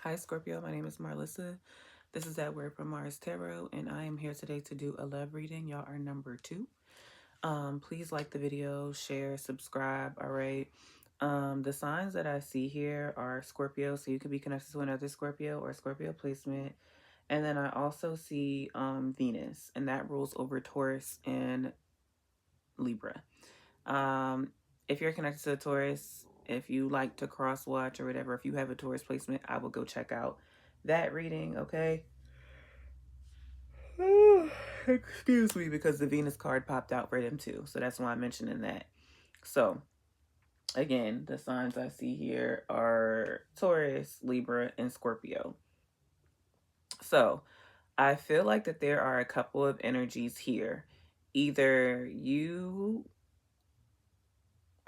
Hi, Scorpio. My name is Marlissa. This is that Word from Mars Tarot, and I am here today to do a love reading. Y'all are number two. Please like the video, share, subscribe. All right. The signs that I see here are Scorpio, so you could be connected to another Scorpio or Scorpio placement. And then I also see Venus, and that rules over Taurus and Libra. Um, if you're connected to a Taurus, if you like to cross watch or whatever, if you have a Taurus placement, I will go check out that reading, okay? Excuse me, because the Venus card popped out for them too. So that's why I'm mentioning that. So, again, the signs I see here are Taurus, Libra, and Scorpio. So, I feel like that there are a couple of energies here. Either you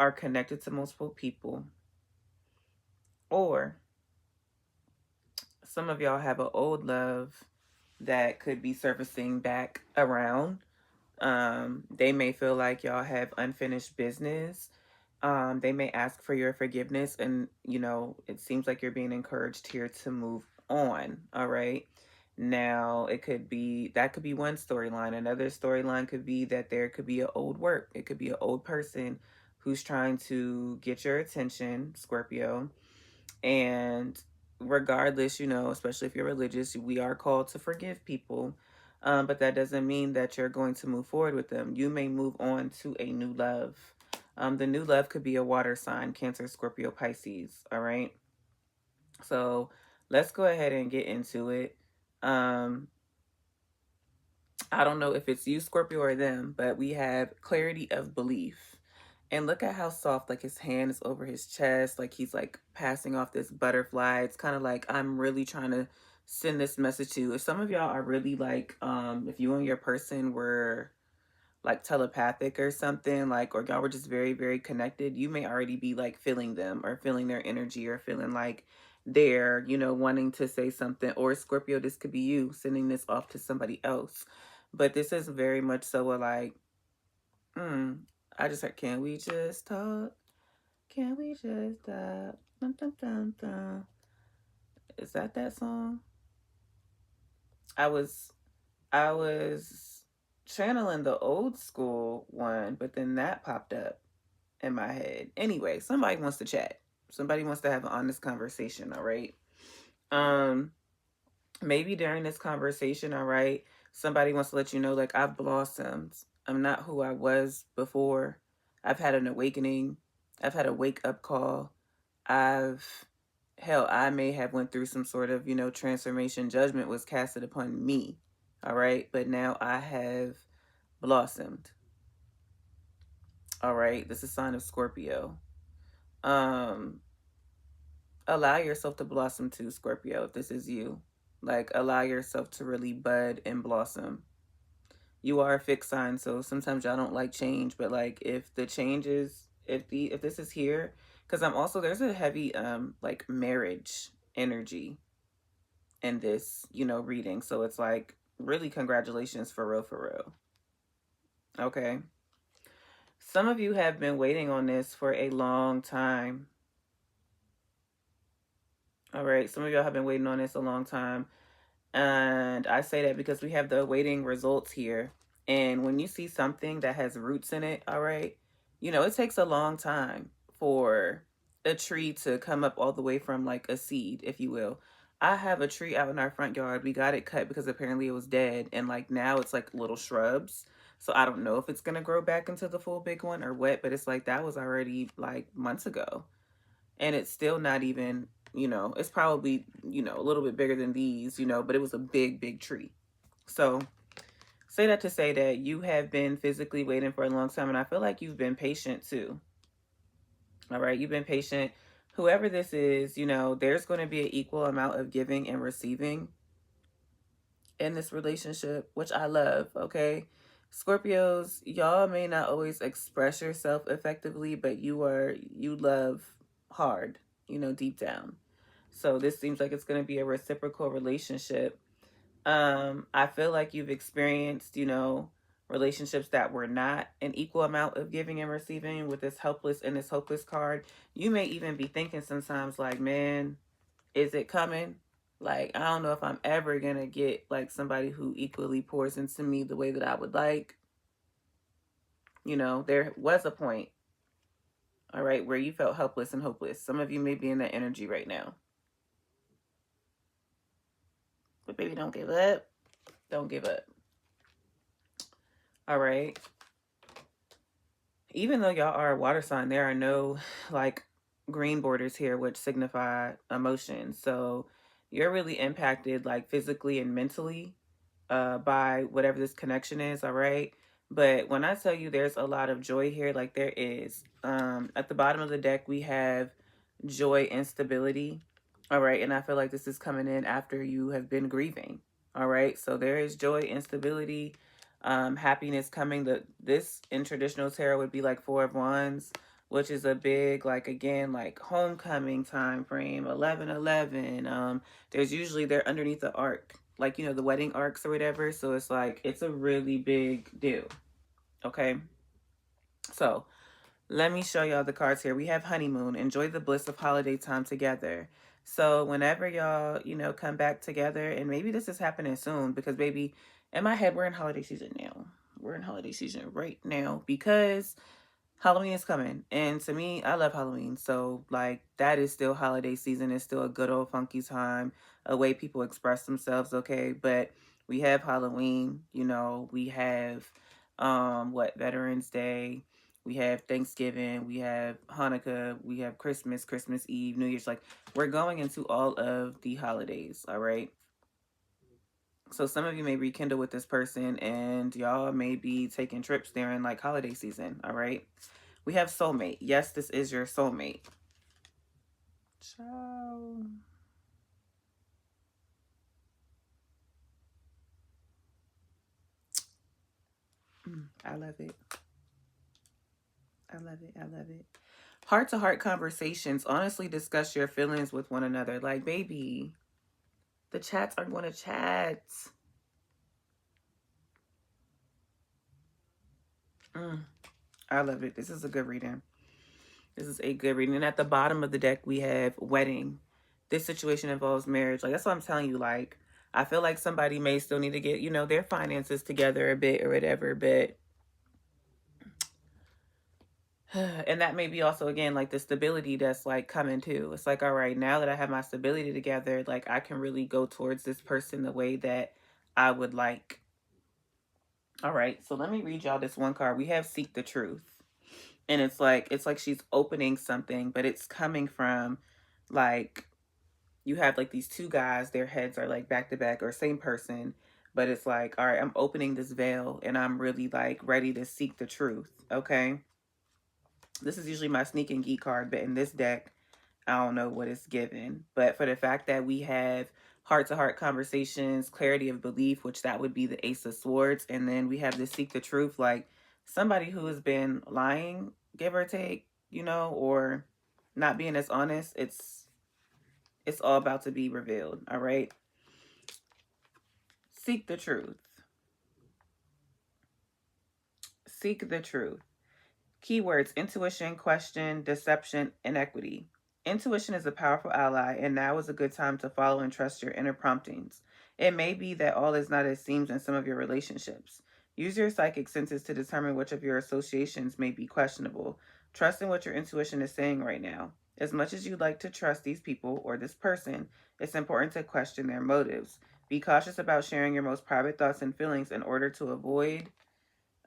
are connected to multiple people, or some of y'all have an old love that could be surfacing back around. They may feel like y'all have unfinished business. They may ask for your forgiveness, and it seems like you're being encouraged here to move on. All right. Now, that could be one storyline. Another storyline could be that there could be an old work. It could be an old person who's trying to get your attention, Scorpio. And regardless, especially if you're religious, we are called to forgive people. But that doesn't mean that you're going to move forward with them. You may move on to a new love. The new love could be a water sign, Cancer, Scorpio, Pisces. All right. So let's go ahead and get into it. Um, I don't know if it's you, Scorpio, or them, but we have clarity of belief. And look at how soft, like his hand is over his chest, like he's like passing off this butterfly. It's kind of like I'm really trying to send this message to you. If some of y'all are really like, if you and your person were like telepathic or something, like, or y'all were just very, very connected, you may already be like feeling them or feeling their energy or feeling like they're, wanting to say something. Or Scorpio, this could be you sending this off to somebody else. But this is very much so a like, I just heard, can we just talk? Can we just talk? Dun, dun, dun, dun. Is that song? I was channeling the old school one, but then that popped up in my head. Anyway, somebody wants to chat. Somebody wants to have an honest conversation, all right? Um, Maybe during this conversation, all right, somebody wants to let you know, like, I've blossomed. I'm not who I was before. I've had an awakening. I've had a wake up call. I may have went through some sort of, transformation. Judgment was casted upon me. All right. But now I have blossomed. All right. This is a sign of Scorpio. Um, Allow yourself to blossom too, Scorpio, if this is you. Like, allow yourself to really bud and blossom. You are a fixed sign, so sometimes y'all don't like change, but like if the change is if this is here, because I'm also there's a heavy like marriage energy in this, reading. So it's like really congratulations for real, for real. Okay. Some of you have been waiting on this for a long time. All right. Some of y'all have been waiting on this a long time. And I say that because we have the awaiting results here. And when you see something that has roots in it, all right, it takes a long time for a tree to come up all the way from like a seed, if you will. I have a tree out in our front yard. We got it cut because apparently it was dead. And like now it's like little shrubs. So I don't know if it's going to grow back into the full big one or what, but it's like that was already like months ago. And it's still not even, it's probably, a little bit bigger than these, but it was a big, big tree. So say that to say that you have been physically waiting for a long time, and I feel like you've been patient too. All right, you've been patient. Whoever this is, there's going to be an equal amount of giving and receiving in this relationship, which I love, okay? Scorpios, y'all may not always express yourself effectively, but you love hard, deep down. So this seems like it's going to be a reciprocal relationship. I feel like you've experienced, relationships that were not an equal amount of giving and receiving with this helpless and this hopeless card. You may even be thinking sometimes like, man, is it coming? Like, I don't know if I'm ever gonna get like somebody who equally pours into me the way that I would like. You know, there was a point, all right, where you felt helpless and hopeless. Some of you may be in that energy right now. But baby, don't give up. Don't give up. All right. Even though y'all are a water sign, there are no like green borders here, which signify emotion. So you're really impacted like physically and mentally by whatever this connection is, all right? But when I tell you there's a lot of joy here, like there is. At the bottom of the deck, we have joy and stability, all right? And I feel like this is coming in after you have been grieving, all right? So there is joy and stability, happiness coming. This in traditional tarot would be like Four of Wands, which is a big, like, again, like homecoming time frame, 11/11. There's usually, they're underneath the arc, like, you know, the wedding arcs or whatever. So it's like, it's a really big deal. Okay. So let me show y'all the cards here. We have honeymoon. Enjoy the bliss of holiday time together. So whenever y'all, you know, come back together, and maybe this is happening soon, because baby, in my head, we're in holiday season now. We're in holiday season right now because Halloween is coming. And to me, I love Halloween. So, like, that is still holiday season. It's still a good old funky time, a way people express themselves, okay? But we have Halloween, you know, we have, Veterans Day, we have Thanksgiving, we have Hanukkah, we have Christmas, Christmas Eve, New Year's. Like, we're going into all of the holidays, all right? So some of you may rekindle with this person, and y'all may be taking trips during like holiday season, all right? We have soulmate. Yes, this is your soulmate. Ciao. I love it. I love it. I love it. Heart to heart conversations. Honestly discuss your feelings with one another. Like, baby, the chats are going to chat. I love it. This is a good reading. This is a good reading. And at the bottom of the deck, we have wedding. This situation involves marriage. Like, that's what I'm telling you. Like, I feel like somebody may still need to get, you know, their finances together a bit or whatever, but and that may be also, again, like the stability that's like coming too. It's like, all right, now that I have my stability together, like I can really go towards this person the way that I would like. All right, so let me read y'all this one card. We have Seek the Truth. And it's like she's opening something, but it's coming from, like, you have like these two guys, their heads are like back to back or same person, but it's like, all right, I'm opening this veil and I'm really like ready to seek the truth. Okay. This is usually my sneak and geek card, but in this deck, I don't know what it's given. But for the fact that we have heart to heart conversations, clarity of belief, which that would be the Ace of Swords, and then we have the Seek the Truth, like somebody who has been lying, give or take, you know, or not being as honest, it's all about to be revealed. All right. Seek the truth. Seek the truth. Keywords: intuition, question, deception, inequity. Intuition is a powerful ally, and now is a good time to follow and trust your inner promptings. It may be that all is not as seems in some of your relationships. Use your psychic senses to determine which of your associations may be questionable. Trust in what your intuition is saying right now. As much as you'd like to trust these people or this person, it's important to question their motives. Be cautious about sharing your most private thoughts and feelings in order to avoid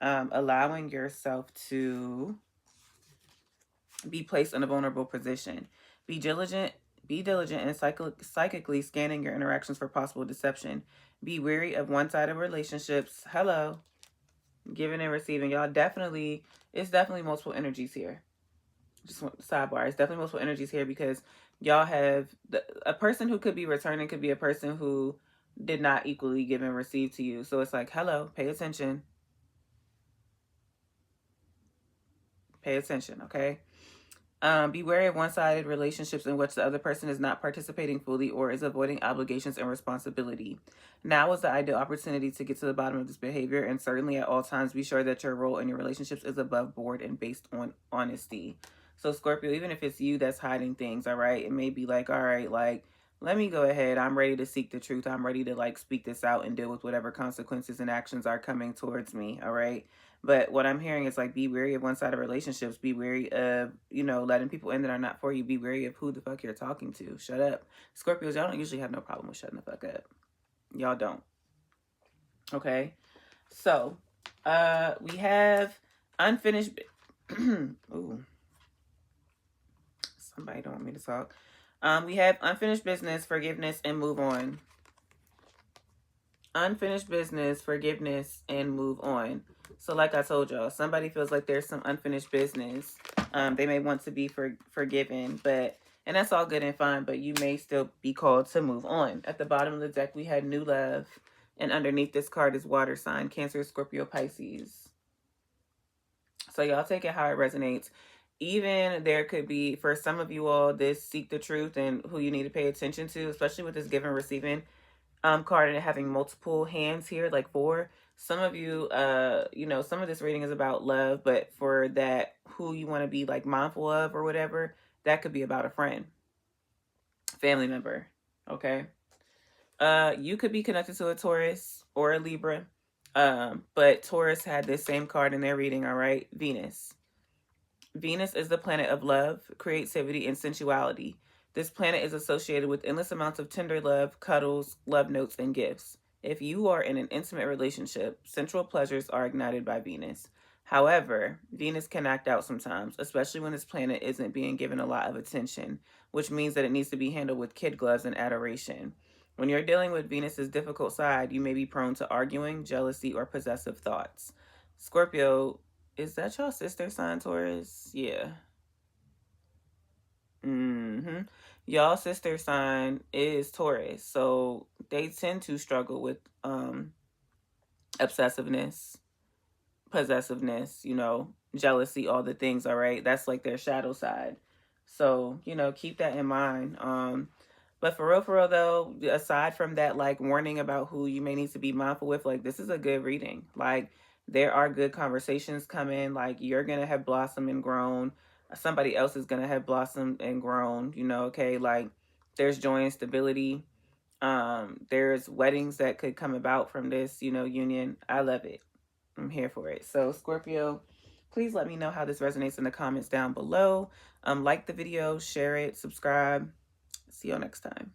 allowing yourself to be placed in a vulnerable position. Be diligent. Be diligent in psychically scanning your interactions for possible deception. Be wary of one-sided relationships. Hello, giving and receiving. Y'all definitely, it's definitely multiple energies here. Just sidebar. It's definitely multiple energies here because y'all have a person who could be returning could be a person who did not equally give and receive to you. So it's like, hello, pay attention. Pay attention, okay? Be wary of one-sided relationships in which the other person is not participating fully or is avoiding obligations and responsibility. Now is the ideal opportunity to get to the bottom of this behavior, and certainly at all times be sure that your role in your relationships is above board and based on honesty. So Scorpio, even if it's you that's hiding things, all right, it may be like, all right, like let me go ahead. I'm ready to seek the truth. I'm ready to like speak this out and deal with whatever consequences and actions are coming towards me. All right. But what I'm hearing is like, be wary of one-sided relationships. Be wary of, you know, letting people in that are not for you. Be wary of who the fuck you're talking to. Shut up. Scorpios, y'all don't usually have no problem with shutting the fuck up. Y'all don't. Okay. So, we have unfinished. Ooh, somebody don't want me to talk. We have unfinished business, forgiveness, and move on. Unfinished business, forgiveness, and move on. So, like I told y'all, somebody feels like there's some unfinished business. They may want to be forgiven, but and that's all good and fine. But you may still be called to move on. At the bottom of the deck, we had new love, and underneath this card is water sign: Cancer, Scorpio, Pisces. So y'all take it how it resonates. Even there could be, for some of you all, this seek the truth and who you need to pay attention to, especially with this giving receiving card and having multiple hands here, like 4. Some of you, you know, some of this reading is about love, but for that, who you want to be like mindful of or whatever, that could be about a friend, family member. Okay. You could be connected to a Taurus or a Libra. But Taurus had this same card in their reading, all right? Venus. Venus is the planet of love, creativity, and sensuality. This planet is associated with endless amounts of tender love, cuddles, love notes, and gifts. If you are in an intimate relationship, sensual pleasures are ignited by Venus. However, Venus can act out sometimes, especially when this planet isn't being given a lot of attention, which means that it needs to be handled with kid gloves and adoration. When you're dealing with Venus's difficult side, you may be prone to arguing, jealousy, or possessive thoughts. Scorpio, is that your sister sign, Taurus? Yeah. Mm-hmm. Y'all sister sign is Taurus, so they tend to struggle with obsessiveness, possessiveness, you know, jealousy, all the things, all right? That's like their shadow side. So, you know, keep that in mind. But for real though, aside from that like warning about who you may need to be mindful with, like this is a good reading. Like there are good conversations coming, like you're gonna have blossomed and grown. Somebody else is gonna have blossomed and grown, you know, okay, like there's joy and stability. There's weddings that could come about from this, you know, union. I love it. I'm here for it. So Scorpio, please let me know how this resonates in the comments down below. Like the video, share it, subscribe. See you all next time.